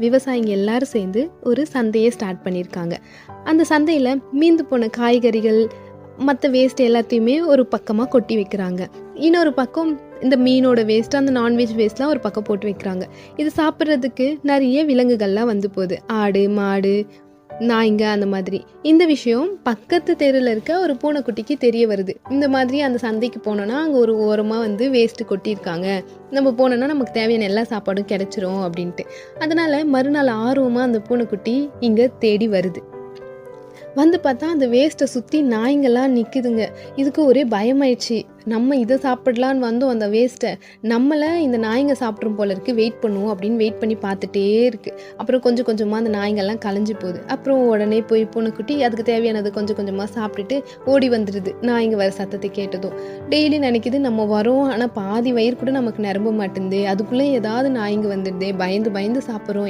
விவசாயிங்க எல்லாரும் சேர்ந்து ஒரு சந்தையை ஸ்டார்ட் பண்ணியிருக்காங்க. அந்த சந்தையில் மீந்து போன காய்கறிகள், மற்ற வேஸ்ட் எல்லாத்தையுமே ஒரு பக்கமாக கொட்டி வைக்கிறாங்க. இன்னொரு பக்கம் இந்த மீனோட வேஸ்ட், அந்த நான்வெஜ் வேஸ்ட்லாம் ஒரு பக்கம் போட்டு வைக்கிறாங்க. இது சாப்பிட்றதுக்கு நிறைய விலங்குகள்லாம் வந்து போகுது. ஆடு, மாடு, நாய்ங்க, அந்த மாதிரி. இந்த விஷயம் பக்கத்து தெருவில் இருக்க ஒரு பூனைக்குட்டிக்கு தெரிய வருது. இந்த மாதிரி அந்த சந்தைக்கு போனோன்னா அங்கே ஒரு ஓரமாக வந்து வேஸ்ட்டு கொட்டியிருக்காங்க, நம்ம போனோன்னா நமக்கு தேவையான எல்லா சாப்பாடும் கிடைச்சிரும் அப்படின்ட்டு. அதனால் மறுநாள் ஆர்வமாக அந்த பூனைக்குட்டி இங்கே தேடி வருது. வந்து பார்த்தா அந்த வேஸ்ட்டை சுற்றி நாய்ங்கள்லாம் நிற்குதுங்க. இதுக்கு ஒரே பயமாயிடுச்சு. நம்ம இதை சாப்பிடலான்னு வந்தோம், அந்த வேஸ்ட்டை நம்மளை இந்த நாய்ங்க சாப்பிட்ரும் போல இருக்குது, வெயிட் பண்ணுவோம் அப்படின்னு வெயிட் பண்ணி பார்த்துட்டே இருக்குது. அப்புறம் கொஞ்சம் கொஞ்சமாக அந்த நாய்ங்கள்லாம் கலைஞ்சி போகுது. அப்புறம் உடனே போய் பூனைக்குட்டி அதுக்கு தேவையானது கொஞ்சம் கொஞ்சமாக சாப்பிட்டுட்டு ஓடி வந்துடுது. நாய்ங்க வர சத்தத்தை கேட்டதும் டெய்லி நினைக்கிது நம்ம வரோம், ஆனால் பாதி வயிறு கூட நமக்கு நிரம்ப மாட்டேங்குது, அதுக்குள்ளே ஏதாவது நாய்ங்க வந்துடுதே, பயந்து பயந்து சாப்பிட்றோம்.